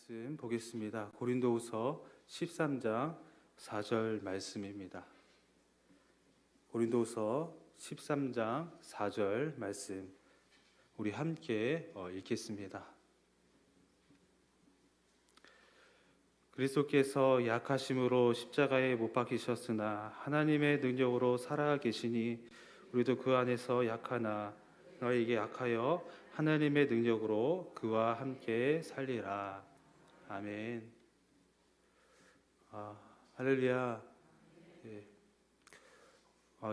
말씀 보겠습니다. 고린도후서 13장 4절 말씀입니다. 고린도후서 13장 4절 말씀 우리 함께 읽겠습니다. 그리스도께서 약하심으로 십자가에 못 박히셨으나 하나님의 능력으로 살아 계시니 우리도 그 안에서 약하나 너희에게 약하여 하나님의 능력으로 그와 함께 살리라. 아멘. 할렐루야. 예.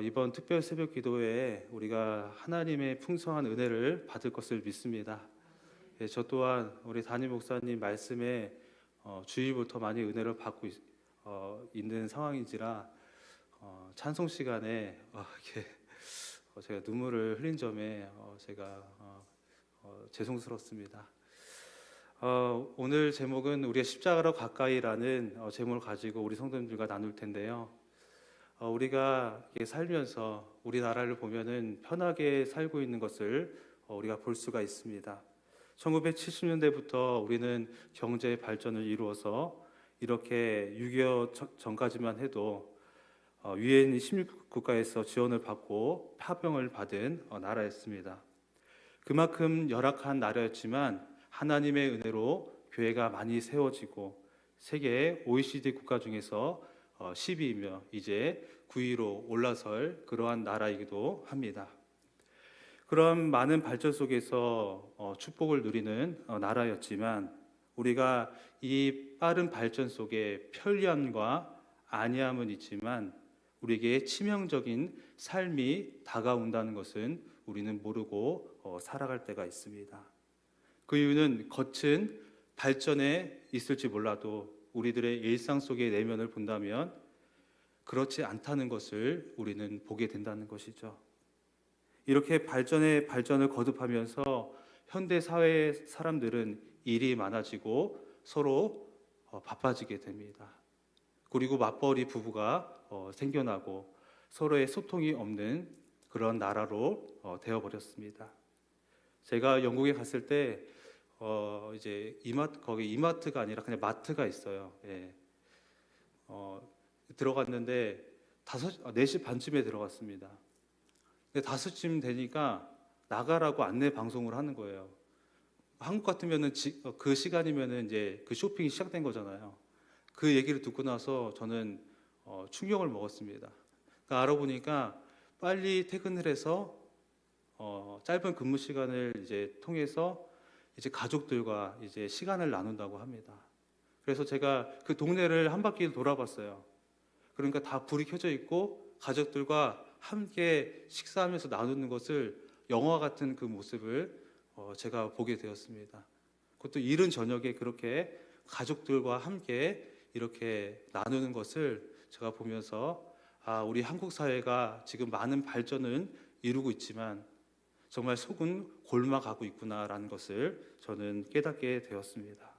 이번 특별 새벽 기도에 우리가 하나님의 풍성한 은혜를 받을 것을 믿습니다. 예, 저 또한 우리 담임 목사님 말씀에 주일부터 많이 은혜를 받고 있는 상황인지라 찬송 시간에 이렇게 제가 눈물을 흘린 점에 제가 죄송스럽습니다. 오늘 제목은 우리의 십자가로 가까이라는 제목을 가지고 우리 성도님들과 나눌 텐데요. 우리가 살면서 우리나라를 보면은 편하게 살고 있는 것을 우리가 볼 수가 있습니다. 1970년대부터 우리는 경제 발전을 이루어서 이렇게 6.25 전까지만 해도 유엔 16국가에서 지원을 받고 파병을 받은 나라였습니다. 그만큼 열악한 나라였지만 하나님의 은혜로 교회가 많이 세워지고 세계 OECD 국가 중에서 10위이며 이제 9위로 올라설 그러한 나라이기도 합니다. 그런 많은 발전 속에서 축복을 누리는 나라였지만 우리가 이 빠른 발전 속에 편리함과 안위함은 있지만 우리에게 치명적인 삶이 다가온다는 것은 우리는 모르고 살아갈 때가 있습니다. 그 이유는 거친 발전에 있을지 몰라도 우리들의 일상 속의 내면을 본다면 그렇지 않다는 것을 우리는 보게 된다는 것이죠. 이렇게 발전을 거듭하면서 현대 사회의 사람들은 일이 많아지고 서로 바빠지게 됩니다. 그리고 맞벌이 부부가 생겨나고 서로의 소통이 없는 그런 나라로 되어버렸습니다. 제가 영국에 갔을 때 이제 거기 이마트가 아니라 그냥 마트가 있어요. 예. 들어갔는데 4시 반쯤에 들어갔습니다. 근데 5시쯤 되니까 나가라고 안내 방송을 하는 거예요. 한국 같으면은 그 시간이면은 이제 그 쇼핑이 시작된 거잖아요. 그 얘기를 듣고 나서 저는 충격을 먹었습니다. 그러니까 알아보니까 빨리 퇴근을 해서 짧은 근무 시간을 이제 통해서 이제 가족들과 이제 시간을 나눈다고 합니다. 그래서 제가 그 동네를 한 바퀴 돌아봤어요. 그러니까 다 불이 켜져 있고 가족들과 함께 식사하면서 나누는 것을 영화 같은 그 모습을 제가 보게 되었습니다. 그것도 이른 저녁에 그렇게 가족들과 함께 이렇게 나누는 것을 제가 보면서 우리 한국 사회가 지금 많은 발전은 이루고 있지만 정말 속은 골마가고 있구나라는 것을 저는 깨닫게 되었습니다.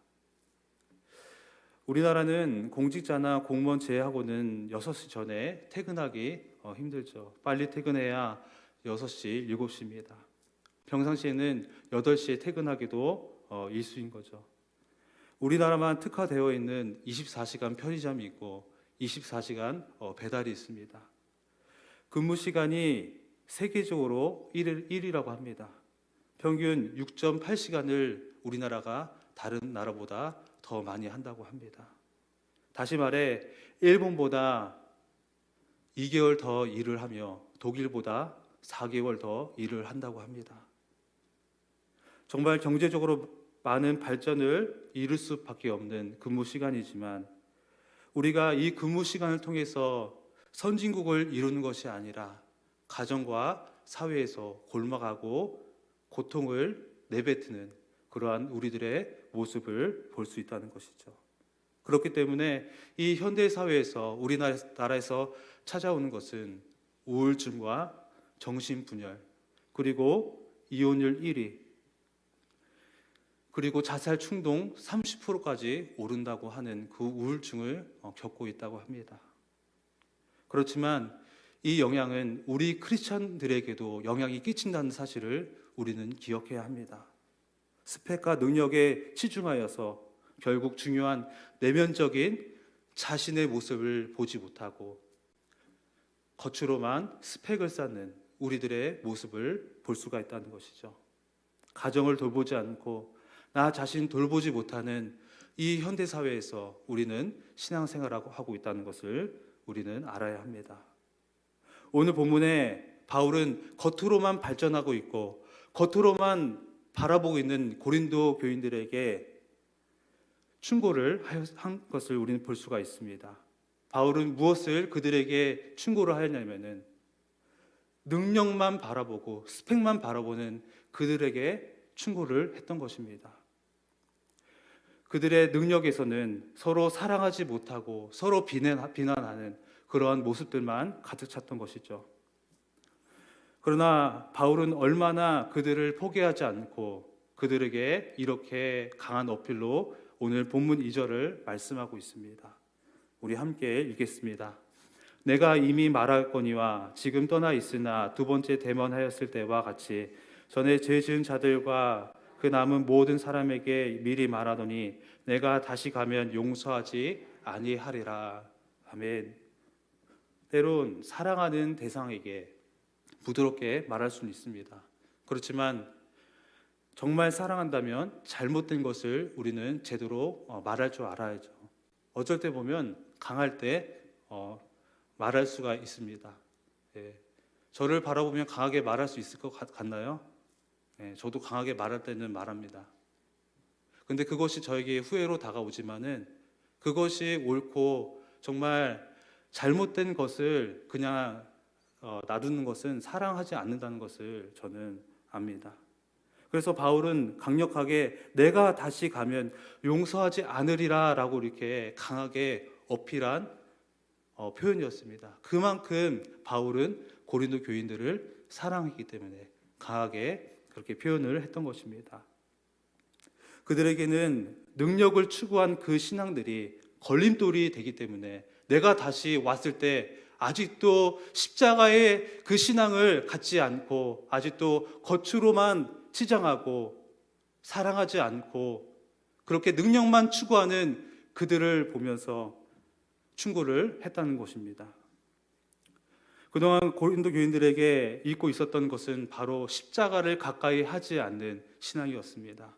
우리나라는 공직자나 공무원 제외하고는 6시 전에 퇴근하기 힘들죠. 빨리 퇴근해야 6시, 7시입니다. 평상시에는 8시에 퇴근하기도 일수인 거죠. 우리나라만 특화되어 있는 24시간 편의점이 있고 24시간 배달이 있습니다. 근무 시간이 세계적으로 1위라고 합니다. 평균 6.8시간을 우리나라가 다른 나라보다 더 많이 한다고 합니다. 다시 말해 일본보다 2개월 더 일을 하며 독일보다 4개월 더 일을 한다고 합니다. 정말 경제적으로 많은 발전을 이룰 수밖에 없는 근무 시간이지만 우리가 이 근무 시간을 통해서 선진국을 이루는 것이 아니라 가정과 사회에서 골마가고 고통을 내뱉는 그러한 우리들의 모습을 볼 수 있다는 것이죠. 그렇기 때문에 이 현대 사회에서 우리나라에서 찾아오는 것은 우울증과 정신분열, 그리고 이혼율 1위, 그리고 자살 충동 30%까지 오른다고 하는 그 우울증을 겪고 있다고 합니다. 그렇지만 이 영향은 우리 크리스천들에게도 영향이 끼친다는 사실을 우리는 기억해야 합니다. 스펙과 능력에 치중하여서 결국 중요한 내면적인 자신의 모습을 보지 못하고 겉으로만 스펙을 쌓는 우리들의 모습을 볼 수가 있다는 것이죠. 가정을 돌보지 않고 나 자신 돌보지 못하는 이 현대 사회에서 우리는 신앙생활을 하고 있다는 것을 우리는 알아야 합니다. 오늘 본문에 바울은 겉으로만 발전하고 있고 겉으로만 바라보고 있는 고린도 교인들에게 충고를 한 것을 우리는 볼 수가 있습니다. 바울은 무엇을 그들에게 충고를 하였냐면은 능력만 바라보고 스펙만 바라보는 그들에게 충고를 했던 것입니다. 그들의 능력에서는 서로 사랑하지 못하고 서로 비난하는 그러한 모습들만 가득 찼던 것이죠. 그러나 바울은 얼마나 그들을 포기하지 않고 그들에게 이렇게 강한 어필로 오늘 본문 2절을 말씀하고 있습니다. 우리 함께 읽겠습니다. 내가 이미 말하거니와 지금 떠나 있으나 두 번째 대면하였을 때와 같이 전에 죄 지은 자들과 그 남은 모든 사람에게 미리 말하더니 내가 다시 가면 용서하지 아니하리라. 아멘. 때론 사랑하는 대상에게 부드럽게 말할 수는 있습니다. 그렇지만 정말 사랑한다면 잘못된 것을 우리는 제대로 말할 줄 알아야죠. 어쩔 때 보면 강할 때 말할 수가 있습니다. 예. 저를 바라보면 강하게 말할 수 있을 것 같나요? 예, 저도 강하게 말할 때는 말합니다. 근데 그것이 저에게 후회로 다가오지만은 그것이 옳고 정말 잘못된 것을 그냥 놔두는 것은 사랑하지 않는다는 것을 저는 압니다. 그래서 바울은 강력하게 내가 다시 가면 용서하지 않으리라 라고 이렇게 강하게 어필한 표현이었습니다. 그만큼 바울은 고린도 교인들을 사랑했기 때문에 강하게 그렇게 표현을 했던 것입니다. 그들에게는 능력을 추구한 그 신앙들이 걸림돌이 되기 때문에 내가 다시 왔을 때 아직도 십자가의 그 신앙을 갖지 않고 아직도 겉으로만 치장하고 사랑하지 않고 그렇게 능력만 추구하는 그들을 보면서 충고를 했다는 것입니다. 그동안 고린도 교인들에게 읽고 있었던 것은 바로 십자가를 가까이 하지 않는 신앙이었습니다.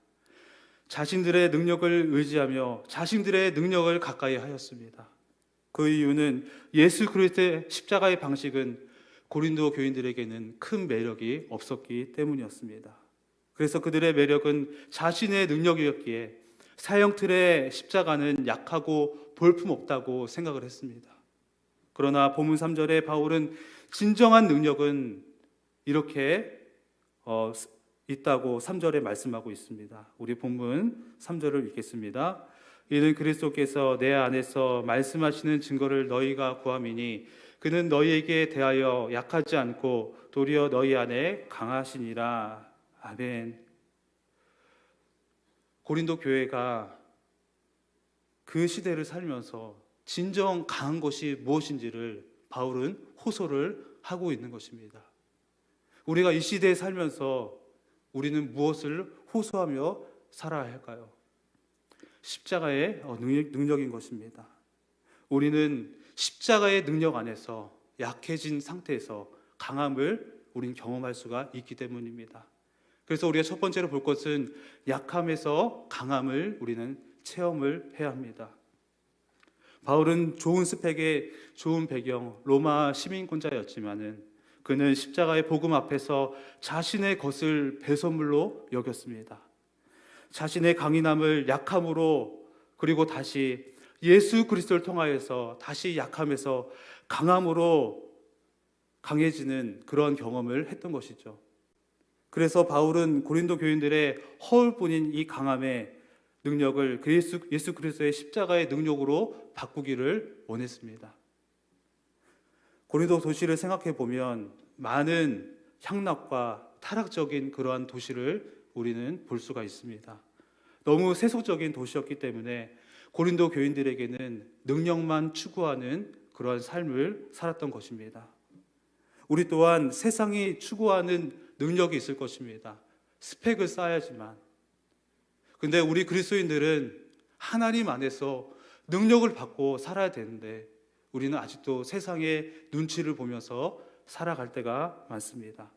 자신들의 능력을 의지하며 자신들의 능력을 가까이 하였습니다. 그 이유는 예수 그리스도의 십자가의 방식은 고린도 교인들에게는 큰 매력이 없었기 때문이었습니다. 그래서 그들의 매력은 자신의 능력이었기에 사형틀의 십자가는 약하고 볼품없다고 생각을 했습니다. 그러나 본문 3절에 바울은 진정한 능력은 이렇게 있다고 3절에 말씀하고 있습니다. 우리 본문 3절을 읽겠습니다. 이는 그리스도께서 내 안에서 말씀하시는 증거를 너희가 구함이니 그는 너희에게 대하여 약하지 않고 도리어 너희 안에 강하시니라. 아멘. 고린도 교회가 그 시대를 살면서 진정 강한 것이 무엇인지를 바울은 호소를 하고 있는 것입니다. 우리가 이 시대에 살면서 우리는 무엇을 호소하며 살아야 할까요? 십자가의 능력인 것입니다. 우리는 십자가의 능력 안에서 약해진 상태에서 강함을 우리는 경험할 수가 있기 때문입니다. 그래서 우리가 첫 번째로 볼 것은 약함에서 강함을 우리는 체험을 해야 합니다. 바울은 좋은 스펙의 좋은 배경, 로마 시민권자였지만은 그는 십자가의 복음 앞에서 자신의 것을 배설물로 여겼습니다. 자신의 강인함을 약함으로 그리고 다시 예수 그리스도를 통하여서 다시 약함에서 강함으로 강해지는 그런 경험을 했던 것이죠. 그래서 바울은 고린도 교인들의 허울뿐인 이 강함의 능력을 예수 그리스도의 십자가의 능력으로 바꾸기를 원했습니다. 고린도 도시를 생각해 보면 많은 향락과 타락적인 그러한 도시를 우리는 볼 수가 있습니다. 너무 세속적인 도시였기 때문에 고린도 교인들에게는 능력만 추구하는 그러한 삶을 살았던 것입니다. 우리 또한 세상이 추구하는 능력이 있을 것입니다. 스펙을 쌓아야지만. 근데 우리 그리스도인들은 하나님 안에서 능력을 받고 살아야 되는데 우리는 아직도 세상의 눈치를 보면서 살아갈 때가 많습니다.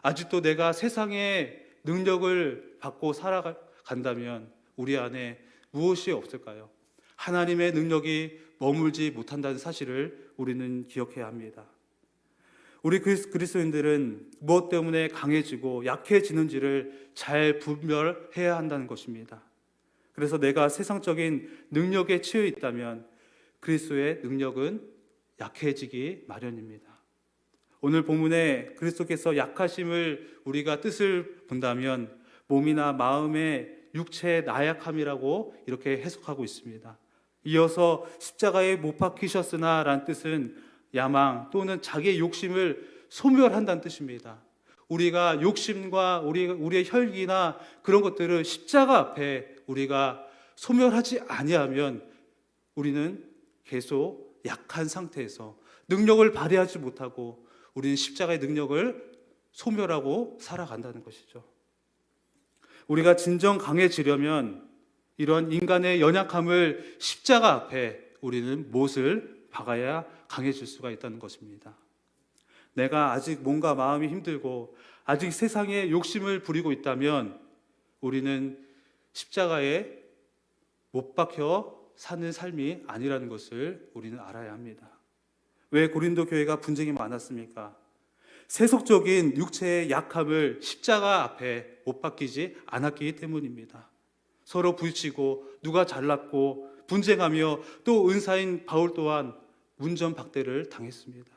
아직도 내가 세상의 능력을 받고 살아간다면 우리 안에 무엇이 없을까요? 하나님의 능력이 머물지 못한다는 사실을 우리는 기억해야 합니다. 우리 그리스도인들은 무엇 때문에 강해지고 약해지는지를 잘 분별해야 한다는 것입니다. 그래서 내가 세상적인 능력에 치여 있다면 그리스도의 능력은 약해지기 마련입니다. 오늘 본문에 그리스도께서 약하심을 우리가 뜻을 본다면 몸이나 마음의 육체의 나약함이라고 이렇게 해석하고 있습니다. 이어서 십자가에 못 박히셨으나 라는 뜻은 야망 또는 자기의 욕심을 소멸한다는 뜻입니다. 우리가 욕심과 우리의 혈기나 그런 것들을 십자가 앞에 우리가 소멸하지 아니하면 우리는 계속 약한 상태에서 능력을 발휘하지 못하고 우리는 십자가의 능력을 소멸하고 살아간다는 것이죠. 우리가 진정 강해지려면 이런 인간의 연약함을 십자가 앞에 우리는 못을 박아야 강해질 수가 있다는 것입니다. 내가 아직 몸과 마음이 힘들고 아직 세상에 욕심을 부리고 있다면 우리는 십자가에 못 박혀 사는 삶이 아니라는 것을 우리는 알아야 합니다. 왜 고린도 교회가 분쟁이 많았습니까? 세속적인 육체의 약함을 십자가 앞에 못 박히지 않았기 때문입니다. 서로 부딪히고 누가 잘났고 분쟁하며 또 은사인 바울 또한 문전박대를 당했습니다.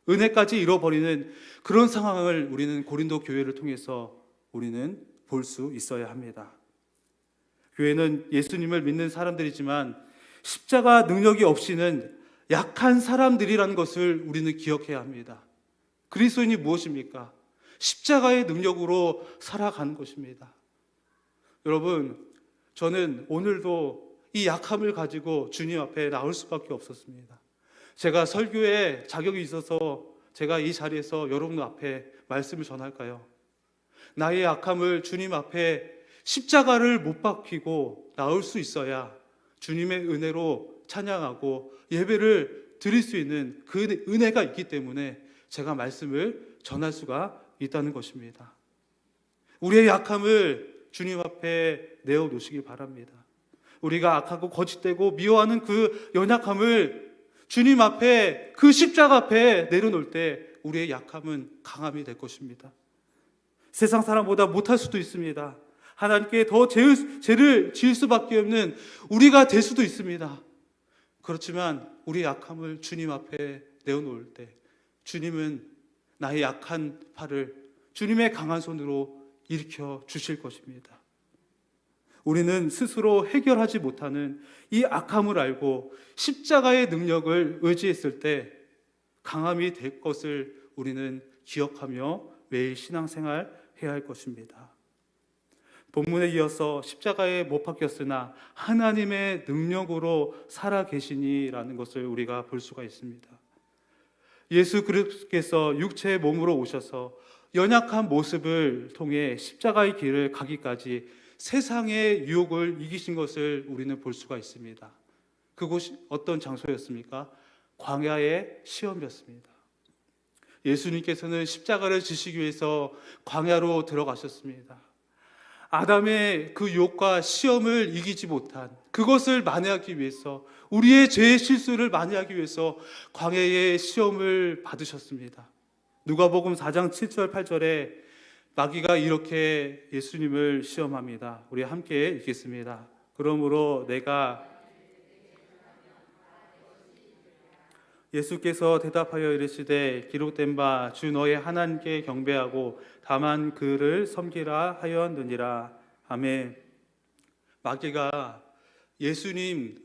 은혜까지 잃어버리는 그런 상황을 우리는 고린도 교회를 통해서 우리는 볼 수 있어야 합니다. 교회는 예수님을 믿는 사람들이지만 십자가 능력이 없이는 약한 사람들이라는 것을 우리는 기억해야 합니다. 그리스도인이 무엇입니까? 십자가의 능력으로 살아가는 것입니다. 여러분, 저는 오늘도 이 약함을 가지고 주님 앞에 나올 수밖에 없었습니다. 제가 설교에 자격이 있어서 제가 이 자리에서 여러분 앞에 말씀을 전할까요? 나의 약함을 주님 앞에 십자가를 못 박히고 나올 수 있어야 주님의 은혜로 찬양하고 예배를 드릴 수 있는 그 은혜가 있기 때문에 제가 말씀을 전할 수가 있다는 것입니다. 우리의 약함을 주님 앞에 내어놓으시기 바랍니다. 우리가 악하고 거짓되고 미워하는 그 연약함을 주님 앞에 그 십자가 앞에 내려놓을 때 우리의 약함은 강함이 될 것입니다. 세상 사람보다 못할 수도 있습니다. 하나님께 더 죄를 지을 수밖에 없는 우리가 될 수도 있습니다. 그렇지만 우리의 약함을 주님 앞에 내어놓을 때 주님은 나의 약한 팔을 주님의 강한 손으로 일으켜 주실 것입니다. 우리는 스스로 해결하지 못하는 이 악함을 알고 십자가의 능력을 의지했을 때 강함이 될 것을 우리는 기억하며 매일 신앙생활 해야 할 것입니다. 본문에 이어서 십자가에 못 박혔으나 하나님의 능력으로 살아계시니라는 것을 우리가 볼 수가 있습니다. 예수 그리스도께서 육체의 몸으로 오셔서 연약한 모습을 통해 십자가의 길을 가기까지 세상의 유혹을 이기신 것을 우리는 볼 수가 있습니다. 그곳이 어떤 장소였습니까? 광야의 시험이었습니다. 예수님께서는 십자가를 지시기 위해서 광야로 들어가셨습니다. 아담의 그 유혹과 시험을 이기지 못한 그것을 만회하기 위해서 우리의 죄의 실수를 만회하기 위해서 광야의 시험을 받으셨습니다. 누가복음 4장 7절 8절에 마귀가 이렇게 예수님을 시험합니다. 우리 함께 읽겠습니다. 그러므로 내가 예수께서 대답하여 이르시되 기록된 바 주 너의 하나님께 경배하고 다만 그를 섬기라 하였느니라. 아멘. 마귀가 예수님을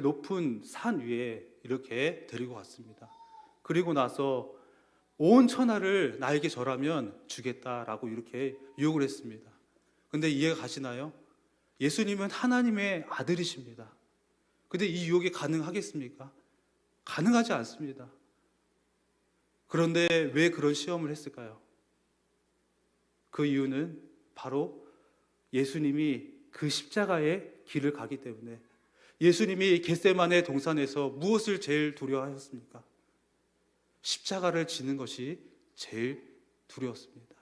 높은 산 위에 이렇게 데리고 갔습니다. 그리고 나서 온 천하를 나에게 절하면 주겠다라고 이렇게 유혹을 했습니다. 근데 이해가 가시나요? 예수님은 하나님의 아들이십니다. 근데 이 유혹이 가능하겠습니까? 가능하지 않습니다. 그런데 왜 그런 시험을 했을까요? 그 이유는 바로 예수님이 그 십자가의 길을 가기 때문에 예수님이 겟세마네 동산에서 무엇을 제일 두려워하셨습니까? 십자가를 지는 것이 제일 두려웠습니다.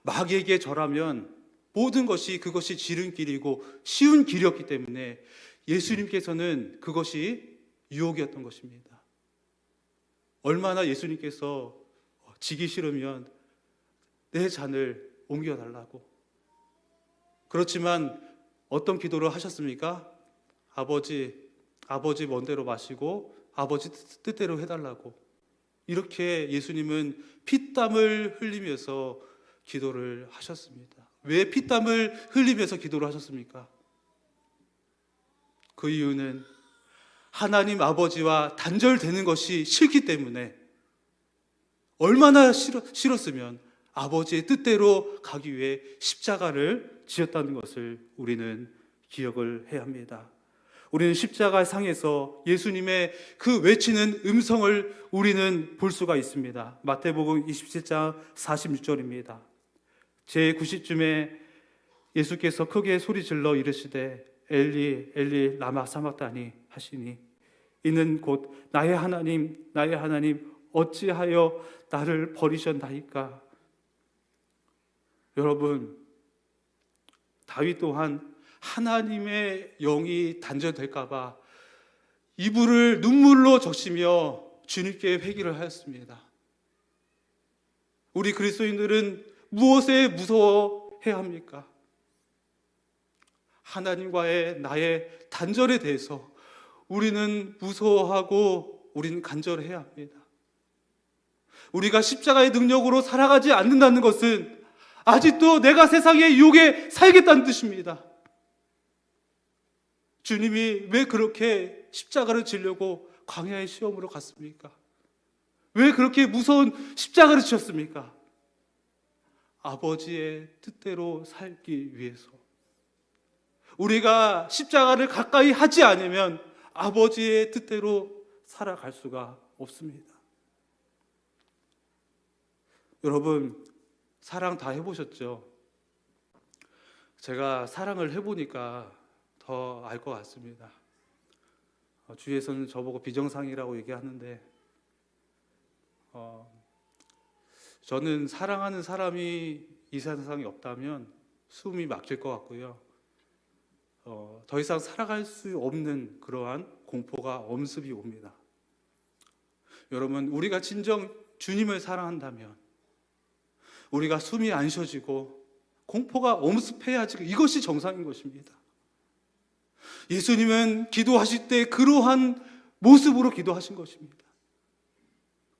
마귀에게 절하면 모든 것이 그것이 지름길이고 쉬운 길이었기 때문에 예수님께서는 그것이 유혹이었던 것입니다. 얼마나 예수님께서 지기 싫으면 내 잔을 옮겨달라고. 그렇지만 어떤 기도를 하셨습니까? 아버지 먼대로 마시고 아버지 뜻대로 해달라고. 이렇게 예수님은 피땀을 흘리면서 기도를 하셨습니다. 왜 피땀을 흘리면서 기도를 하셨습니까? 그 이유는 하나님 아버지와 단절되는 것이 싫기 때문에, 얼마나 싫었으면 아버지의 뜻대로 가기 위해 십자가를 지었다는 것을 우리는 기억을 해야 합니다. 우리는 십자가 상에서 예수님의 그 외치는 음성을 우리는 볼 수가 있습니다. 마태복음 27장 46절입니다. 제90쯤에 예수께서 크게 소리질러 이르시되 엘리 엘리 라마 사막다니 하시니 이는 곧 나의 하나님 어찌하여 나를 버리셨나이까. 여러분, 다윗 또한 하나님의 영이 단절될까 봐 이불을 눈물로 적시며 주님께 회개를 하였습니다. 우리 그리스도인들은 무엇에 무서워해야 합니까? 하나님과의 나의 단절에 대해서 우리는 무서워하고 우리는 간절해야 합니다. 우리가 십자가의 능력으로 살아가지 않는다는 것은 아직도 내가 세상의 유혹에 살겠다는 뜻입니다. 주님이 왜 그렇게 십자가를 지려고 광야의 시험으로 갔습니까? 왜 그렇게 무서운 십자가를 지었습니까? 아버지의 뜻대로 살기 위해서. 우리가 십자가를 가까이 하지 않으면 아버지의 뜻대로 살아갈 수가 없습니다. 여러분, 사랑 다 해보셨죠? 제가 사랑을 해보니까 더 알 것 같습니다. 주위에서는 저보고 비정상이라고 얘기하는데 저는 사랑하는 사람이 이 세상에 없다면 숨이 막힐 것 같고요. 더 이상 살아갈 수 없는 그러한 공포가 엄습이 옵니다. 여러분, 우리가 진정 주님을 사랑한다면 우리가 숨이 안 쉬어지고 공포가 엄습해야지 이것이 정상인 것입니다. 예수님은 기도하실 때 그러한 모습으로 기도하신 것입니다.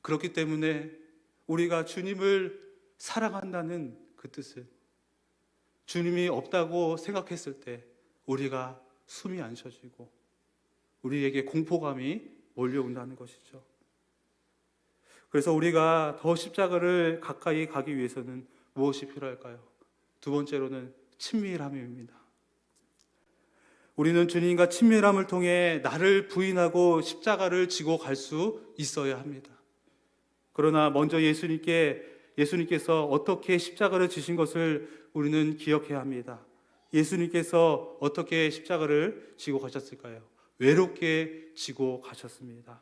그렇기 때문에 우리가 주님을 사랑한다는 그 뜻은 주님이 없다고 생각했을 때 우리가 숨이 안 쉬어지고 우리에게 공포감이 몰려온다는 것이죠. 그래서 우리가 더 십자가를 가까이 가기 위해서는 무엇이 필요할까요? 두 번째로는 친밀함입니다. 우리는 주님과 친밀함을 통해 나를 부인하고 십자가를 지고 갈 수 있어야 합니다. 그러나 먼저 예수님께서 어떻게 십자가를 지신 것을 우리는 기억해야 합니다. 예수님께서 어떻게 십자가를 지고 가셨을까요? 외롭게 지고 가셨습니다.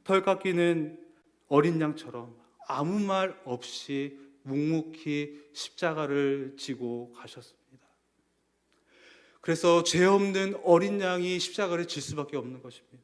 털 깎이는 어린 양처럼 아무 말 없이 묵묵히 십자가를 지고 가셨습니다. 그래서 죄 없는 어린 양이 십자가를 질 수밖에 없는 것입니다.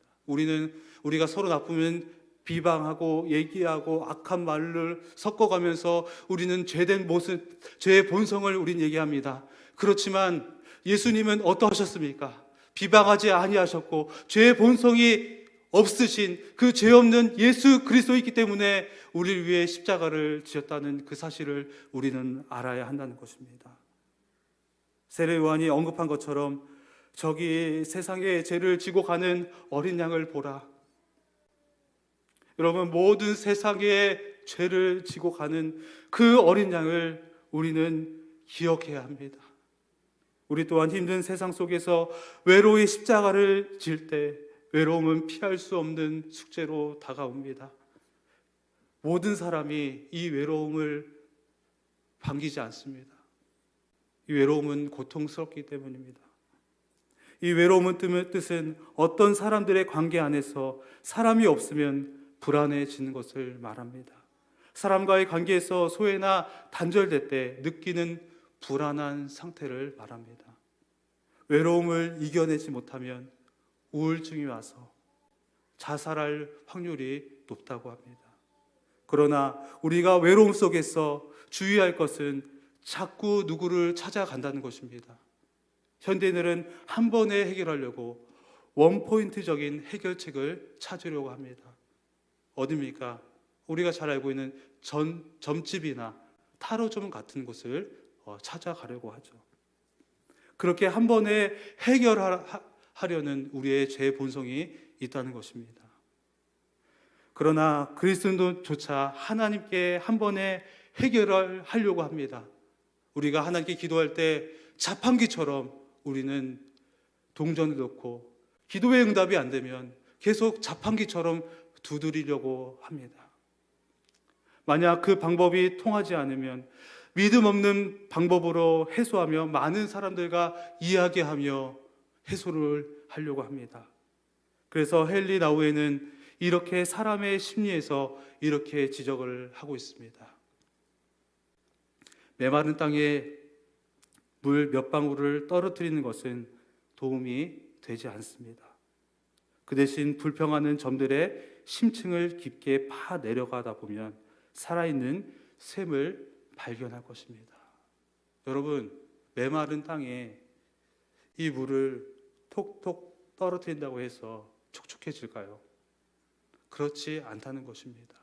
우리가 서로 나쁘면 비방하고 얘기하고 악한 말을 섞어가면서 우리는 죄된 모습, 죄의 본성을 우린 얘기합니다. 그렇지만 예수님은 어떠하셨습니까? 비방하지 아니하셨고 죄의 본성이 없으신 그 죄 없는 예수 그리스도이기 때문에 우리를 위해 십자가를 지었다는 그 사실을 우리는 알아야 한다는 것입니다. 세례 요한이 언급한 것처럼 저기 세상의 죄를 지고 가는 어린 양을 보라. 여러분, 모든 세상의 죄를 지고 가는 그 어린 양을 우리는 기억해야 합니다. 우리 또한 힘든 세상 속에서 외로이 십자가를 질 때 외로움은 피할 수 없는 숙제로 다가옵니다. 모든 사람이 이 외로움을 반기지 않습니다. 이 외로움은 고통스럽기 때문입니다. 이 외로움은 뜻은 어떤 사람들의 관계 안에서 사람이 없으면 불안해지는 것을 말합니다. 사람과의 관계에서 소외나 단절될 때 느끼는 불안한 상태를 말합니다. 외로움을 이겨내지 못하면 우울증이 와서 자살할 확률이 높다고 합니다. 그러나 우리가 외로움 속에서 주의할 것은 자꾸 누구를 찾아간다는 것입니다. 현대인들은 한 번에 해결하려고 원포인트적인 해결책을 찾으려고 합니다. 어디입니까? 우리가 잘 알고 있는 점집이나 타로점 같은 곳을 찾아가려고 하죠. 그렇게 한 번에 해결하려는 우리의 죄 본성이 있다는 것입니다. 그러나 그리스도조차 하나님께 한 번에 해결을 하려고 합니다. 우리가 하나님께 기도할 때 자판기처럼 우리는 동전을 넣고 기도의 응답이 안 되면 계속 자판기처럼 두드리려고 합니다. 만약 그 방법이 통하지 않으면 믿음 없는 방법으로 해소하며 많은 사람들과 이야기하며 해소를 하려고 합니다. 그래서 헨리 나우엔은 이렇게 사람의 심리에서 이렇게 지적을 하고 있습니다. 메마른 땅에 물 몇 방울을 떨어뜨리는 것은 도움이 되지 않습니다. 그 대신 불평하는 점들의 심층을 깊게 파 내려가다 보면 살아있는 샘을 발견할 것입니다. 여러분, 메마른 땅에 이 물을 톡톡 떨어뜨린다고 해서 촉촉해질까요? 그렇지 않다는 것입니다.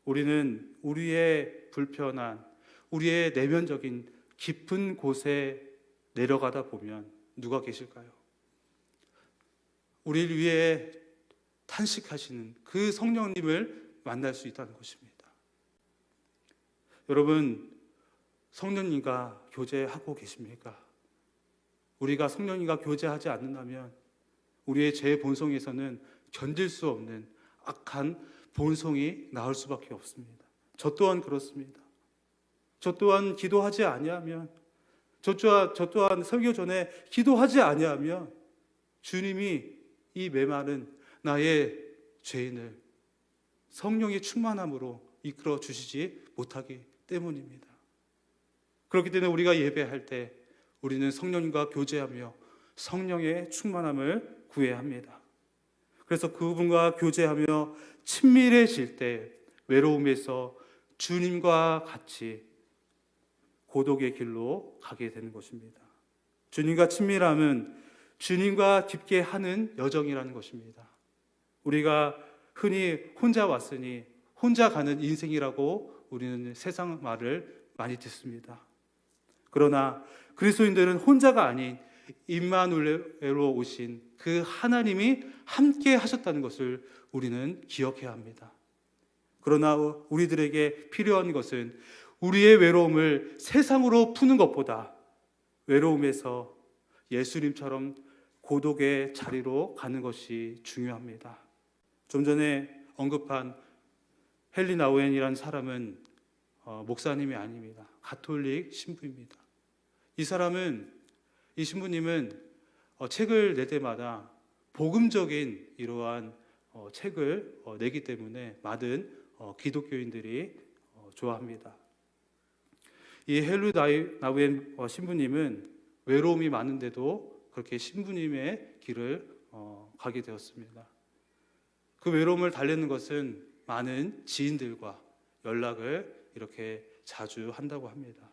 우리는 우리의 불편한, 우리의 내면적인 깊은 곳에 내려가다 보면 누가 계실까요? 우리를 위해 탄식하시는 그 성령님을 만날 수 있다는 것입니다. 여러분, 성령님과 교제하고 계십니까? 우리가 성령님과 교제하지 않는다면 우리의 죄 본성에서는 견딜 수 없는 악한 본성이 나올 수밖에 없습니다. 저 또한 그렇습니다. 저 또한 기도하지 아니하면, 저 또한 설교 전에 기도하지 아니하면 주님이 이 메마른 나의 죄인을 성령의 충만함으로 이끌어 주시지 못하기 때문입니다. 그렇기 때문에 우리가 예배할 때 우리는 성령님과 교제하며 성령의 충만함을 구해야 합니다. 그래서 그분과 교제하며 친밀해질 때 외로움에서 주님과 같이 고독의 길로 가게 되는 것입니다. 주님과 친밀함은 주님과 깊게 하는 여정이라는 것입니다. 우리가 흔히 혼자 왔으니 혼자 가는 인생이라고 우리는 세상 말을 많이 듣습니다. 그러나 그리스도인들은 혼자가 아닌 임마누엘로 오신 그 하나님이 함께 하셨다는 것을 우리는 기억해야 합니다. 그러나 우리들에게 필요한 것은 우리의 외로움을 세상으로 푸는 것보다 외로움에서 예수님처럼 고독의 자리로 가는 것이 중요합니다. 좀 전에 언급한 헨리 나우엔이라는 사람은 목사님이 아닙니다. 가톨릭 신부입니다. 이 신부님은 책을 낼 때마다 복음적인 이러한 책을 내기 때문에 많은 기독교인들이 좋아합니다. 이 헨리 나우엔 신부님은 외로움이 많은데도 그렇게 신부님의 길을 가게 되었습니다. 그 외로움을 달래는 것은 많은 지인들과 연락을 이렇게 자주 한다고 합니다.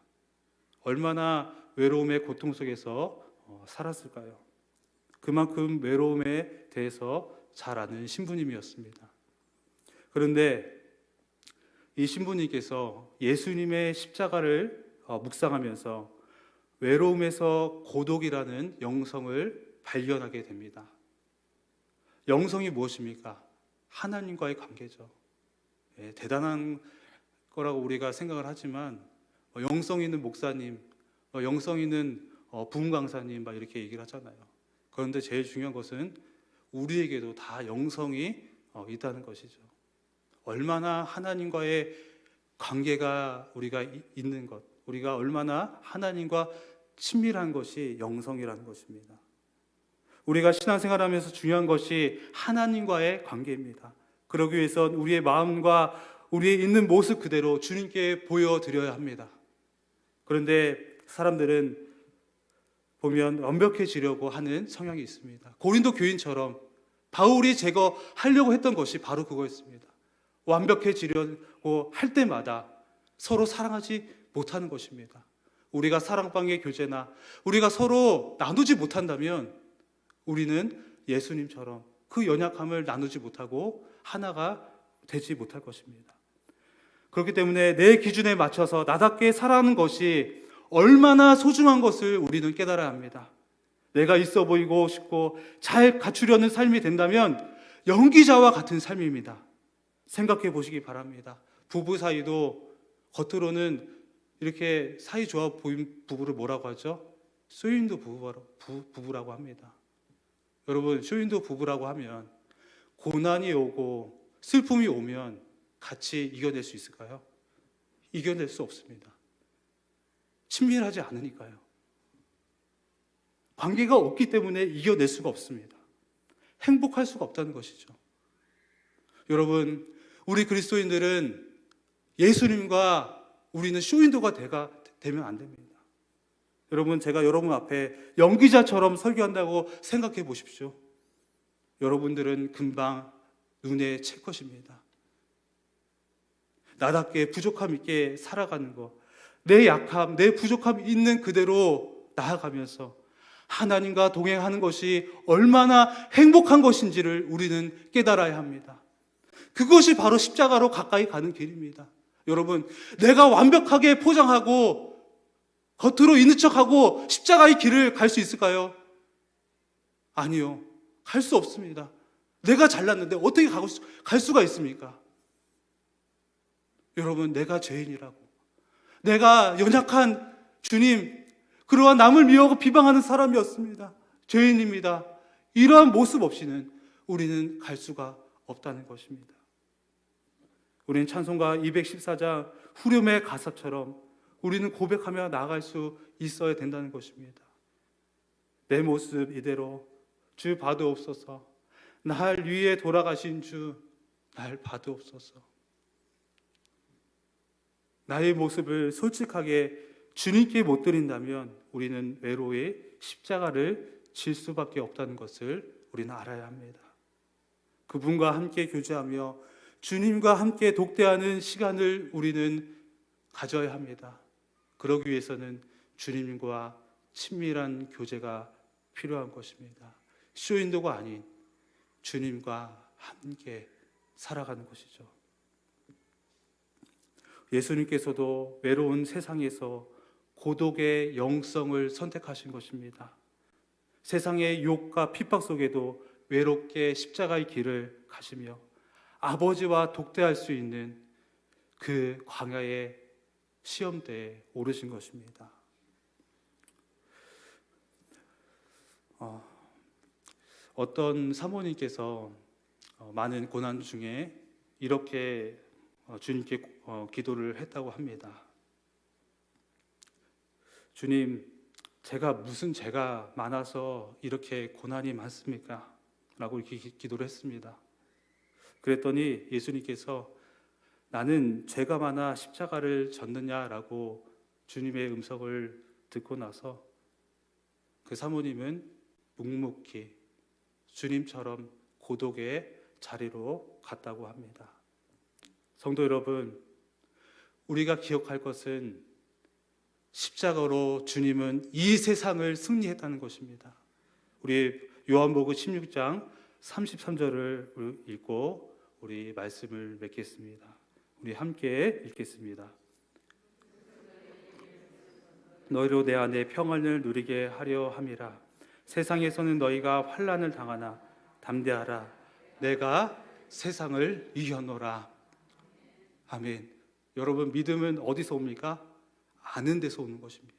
얼마나 외로움의 고통 속에서 살았을까요? 그만큼 외로움에 대해서 잘 아는 신부님이었습니다. 그런데 이 신부님께서 예수님의 십자가를 묵상하면서 외로움에서 고독이라는 영성을 발견하게 됩니다. 영성이 무엇입니까? 하나님과의 관계죠. 대단한 거라고 우리가 생각을 하지만 영성 있는 목사님, 영성 있는 부흥 강사님 막 이렇게 얘기를 하잖아요. 그런데 제일 중요한 것은 우리에게도 다 영성이 있다는 것이죠. 얼마나 하나님과의 관계가 우리가 있는 것, 우리가 얼마나 하나님과 친밀한 것이 영성이라는 것입니다. 우리가 신앙생활하면서 중요한 것이 하나님과의 관계입니다. 그러기 위해선 우리의 마음과 우리의 있는 모습 그대로 주님께 보여드려야 합니다. 그런데 사람들은 보면 완벽해지려고 하는 성향이 있습니다. 고린도 교인처럼 바울이 제거하려고 했던 것이 바로 그거였습니다. 완벽해지려고 할 때마다 서로 사랑하지 못하는 것입니다. 우리가 사랑방의 교제나 우리가 서로 나누지 못한다면 우리는 예수님처럼 그 연약함을 나누지 못하고 하나가 되지 못할 것입니다. 그렇기 때문에 내 기준에 맞춰서 나답게 살아가는 것이 얼마나 소중한 것을 우리는 깨달아야 합니다. 내가 있어 보이고 싶고 잘 갖추려는 삶이 된다면 연기자와 같은 삶입니다. 생각해 보시기 바랍니다. 부부 사이도 겉으로는 이렇게 사이 좋아 보이는 부부를 뭐라고 하죠? 쇼윈도 부부라고 합니다. 여러분, 쇼윈도 부부라고 하면 고난이 오고 슬픔이 오면 같이 이겨낼 수 있을까요? 이겨낼 수 없습니다. 친밀하지 않으니까요. 관계가 없기 때문에 이겨낼 수가 없습니다. 행복할 수가 없다는 것이죠. 여러분, 우리 그리스도인들은 예수님과 우리는 쇼윈도가 되면 안 됩니다. 여러분, 제가 여러분 앞에 연기자처럼 설교한다고 생각해 보십시오. 여러분들은 금방 눈에 챌 것입니다. 나답게 부족함 있게 살아가는 것, 내 약함, 내 부족함 있는 그대로 나아가면서 하나님과 동행하는 것이 얼마나 행복한 것인지를 우리는 깨달아야 합니다. 그것이 바로 십자가로 가까이 가는 길입니다. 여러분, 내가 완벽하게 포장하고 겉으로 있는 척하고 십자가의 길을 갈 수 있을까요? 아니요. 갈 수 없습니다. 내가 잘났는데 어떻게 갈 수가 있습니까? 여러분, 내가 죄인이라고, 내가 연약한 주님, 그러한 남을 미워하고 비방하는 사람이었습니다. 죄인입니다. 이러한 모습 없이는 우리는 갈 수가 없다는 것입니다. 우리는 찬송가 214장 후렴의 가사처럼 우리는 고백하며 나아갈 수 있어야 된다는 것입니다. 내 모습 이대로 주 봐도옵소서. 날 위에 돌아가신 주, 날 봐도옵소서. 나의 모습을 솔직하게 주님께 못 드린다면 우리는 외로이 십자가를 질 수밖에 없다는 것을 우리는 알아야 합니다. 그분과 함께 교제하며 주님과 함께 독대하는 시간을 우리는 가져야 합니다. 그러기 위해서는 주님과 친밀한 교제가 필요한 것입니다. 쇼윈도가 아닌 주님과 함께 살아가는 것이죠. 예수님께서도 외로운 세상에서 고독의 영성을 선택하신 것입니다. 세상의 유혹과 핍박 속에도 외롭게 십자가의 길을 가시며 아버지와 독대할 수 있는 그 광야의 시험대에 오르신 것입니다. 어떤 사모님께서 많은 고난 중에 이렇게 주님께 기도를 했다고 합니다. 주님, 제가 무슨 죄가 많아서 이렇게 고난이 많습니까? 라고 이렇게 기도를 했습니다. 그랬더니 예수님께서 나는 죄가 많아 십자가를 졌느냐라고 주님의 음성을 듣고 나서 그 사모님은 묵묵히 주님처럼 고독의 자리로 갔다고 합니다. 성도 여러분, 우리가 기억할 것은 십자가로 주님은 이 세상을 승리했다는 것입니다. 우리 요한복음 16장 33절을 읽고 우리 말씀을 맺겠습니다. 우리 함께 읽겠습니다. 너희로 내 안에 평안을 누리게 하려 함이라. 세상에서는 너희가 환난을 당하나 담대하라. 내가 세상을 이겨노라. 아멘. 여러분, 믿음은 어디서 옵니까? 아는 데서 오는 것입니다.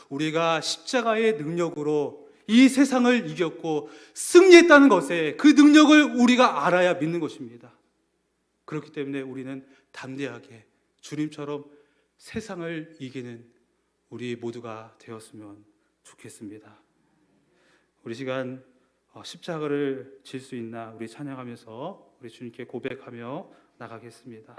우리가 십자가의 능력으로 이 세상을 이겼고 승리했다는 것에 그 능력을 우리가 알아야 믿는 것입니다. 그렇기 때문에 우리는 담대하게 주님처럼 세상을 이기는 우리 모두가 되었으면 좋겠습니다. 우리 시간 십자가를 질 수 있나 우리 찬양하면서 우리 주님께 고백하며 나가겠습니다.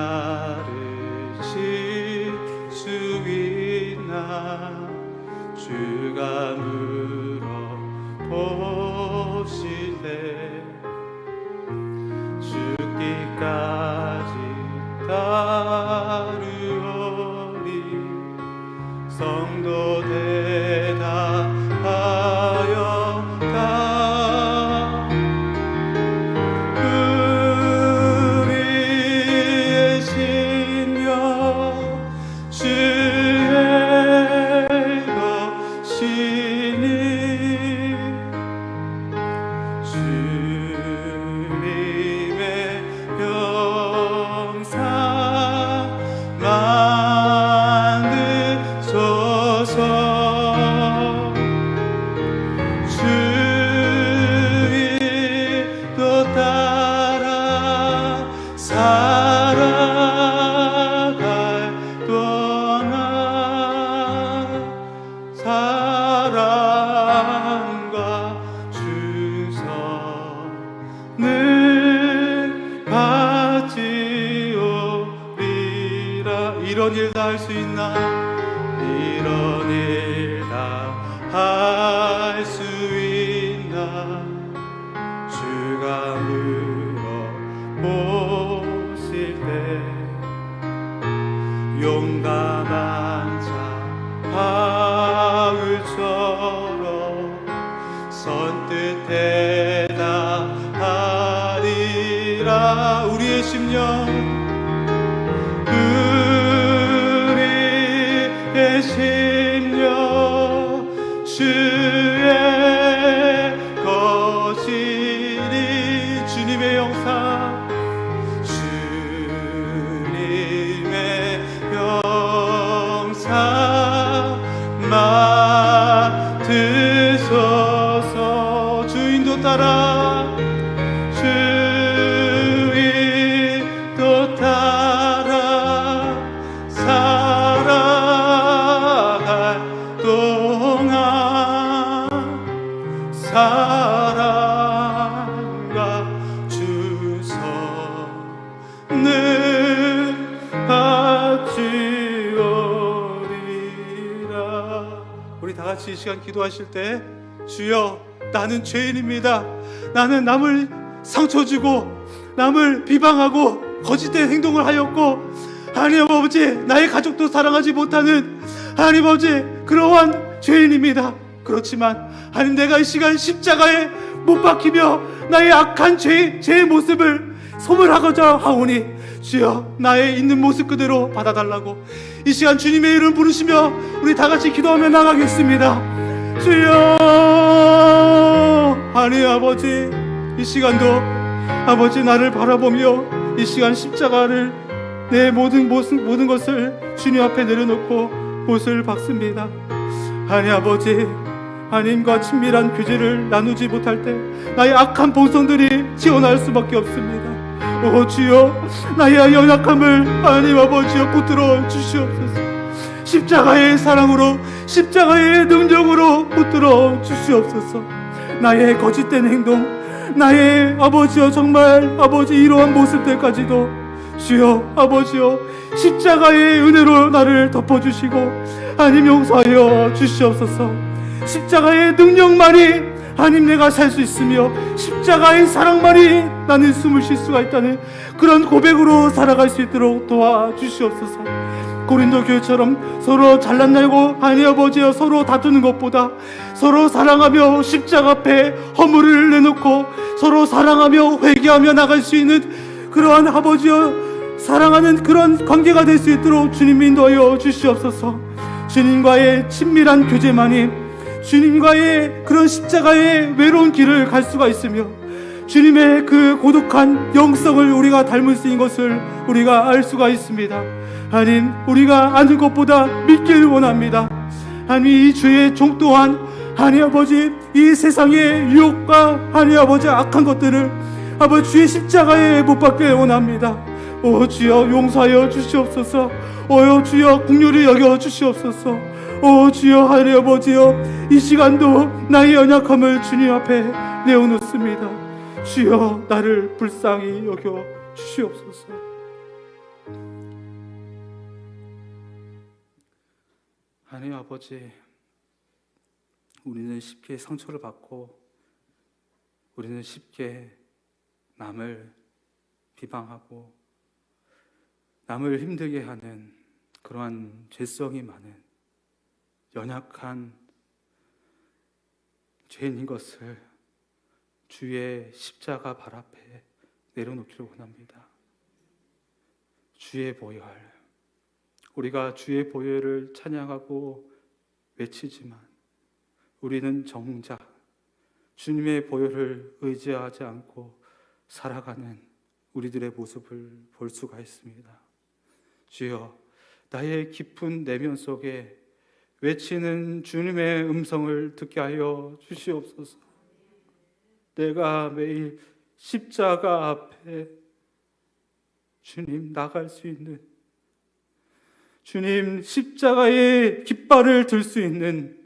십자가를 질 수 있나 주가 물어보시네 죽기까지 따르오리 성도 대답하였다 우리의 신령 주의 것이니 주님의 영상 만드소서 주의 또 따라 살아갈 동안 사랑과 주선을 받지오리라. 이런 일 다 할 수 있나 이런 일 다 할 수 있나 주가 물어보실 때 용감한 자 바울처럼 선뜻 대답하리라. 우리의 심령 우리의 심령 주의 것이니 주님의 영상 주님의 영상 맡으소서 주인도 따라 주인도 따라 살아갈 동안 사랑과 주선을 받지오리라. 우리 다 같이 이 시간 기도하실 때 주여 나는 죄인입니다. 나는 남을 상처 주고 남을 비방하고 거짓된 행동을 하였고 하나님 아버지 나의 가족도 사랑하지 못하는 하나님 아버지 그러한 죄인입니다. 그렇지만 하나님 내가 이 시간 십자가에 못 박히며 나의 악한 죄의 모습을 소멸하고자 하오니 주여 나의 있는 모습 그대로 받아달라고 이 시간 주님의 이름 부르시며 우리 다 같이 기도하며 나가겠습니다. 주여 하나님 아버지 이 시간도 아버지 나를 바라보며 이 시간 십자가를 내 모든 것을 주님 앞에 내려놓고 못을 박습니다. 하나님 아버지 하나님과 친밀한 교제를 나누지 못할 때 나의 악한 본성들이 지어날 수밖에 없습니다. 오 주여 나의 연약함을 하나님 아버지여 붙들어 주시옵소서. 십자가의 사랑으로 십자가의 능력으로 붙들어 주시옵소서. 나의 거짓된 행동 나의 아버지여 정말 아버지 이러한 모습들까지도 주여 아버지여 십자가의 은혜로 나를 덮어주시고 하나님 용서하여 주시옵소서. 십자가의 능력만이 하나님 내가 살 수 있으며 십자가의 사랑만이 나는 숨을 쉴 수가 있다는 그런 고백으로 살아갈 수 있도록 도와주시옵소서. 고린도 교회처럼 서로 잘난날고 하나님 아버지여 서로 다투는 것보다 서로 사랑하며 십자가 앞에 허물을 내놓고 서로 사랑하며 회개하며 나갈 수 있는 그러한 아버지여 사랑하는 그런 관계가 될 수 있도록 주님 인도하여 주시옵소서. 주님과의 친밀한 교제만이 주님과의 그런 십자가의 외로운 길을 갈 수가 있으며 주님의 그 고독한 영성을 우리가 닮을 수 있는 것을 우리가 알 수가 있습니다. 하나님 우리가 아는 것보다 믿기를 원합니다. 하나님 이 주의 종 또한 하나님 아버지 이 세상의 유혹과 하나님 아버지 악한 것들을 아버지 주의 십자가에 못 박게 원합니다. 오 주여 용서하여 주시옵소서. 오 주여 긍휼히 여겨 주시옵소서. 오 주여 하나님 아버지여, 이 시간도 나의 연약함을 주님 앞에 내어놓습니다. 주여 나를 불쌍히 여겨 주시옵소서. 하나님 아버지, 우리는 쉽게 상처를 받고 우리는 쉽게 남을 비방하고 남을 힘들게 하는 그러한 죄성이 많은 연약한 죄인인 것을 주의 십자가 발 앞에 내려놓기를 원합니다. 주의 보혈, 우리가 주의 보혈을 찬양하고 외치지만 우리는 정작 주님의 보혈을 의지하지 않고 살아가는 우리들의 모습을 볼 수가 있습니다. 주여, 나의 깊은 내면 속에 외치는 주님의 음성을 듣게 하여 주시옵소서. 내가 매일 십자가 앞에 주님 나갈 수 있는, 주님 십자가의 깃발을 들 수 있는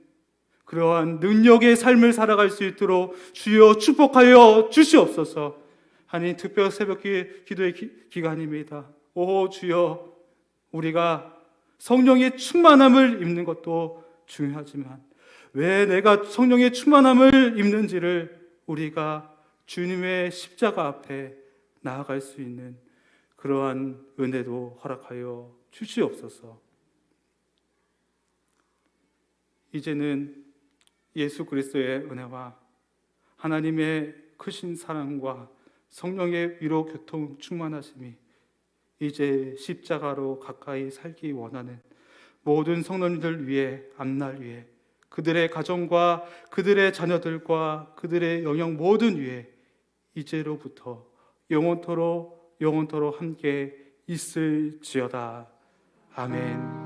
그러한 능력의 삶을 살아갈 수 있도록 주여 축복하여 주시옵소서. 하나님, 특별 새벽 기도의 기간입니다. 오 주여, 우리가 성령의 충만함을 입는 것도 중요하지만 왜 내가 성령의 충만함을 입는지를 우리가 주님의 십자가 앞에 나아갈 수 있는 그러한 은혜도 허락하여 주시옵소서. 이제는 예수 그리스도의 은혜와 하나님의 크신 사랑과 성령의 위로 교통 충만하심이 이제 십자가로 가까이 살기 원하는 모든 성도님들 위해, 앞날 위해, 그들의 가정과 그들의 자녀들과 그들의 영역 모든 위에 이제로부터 영원토록 함께 있을지어다. 아멘.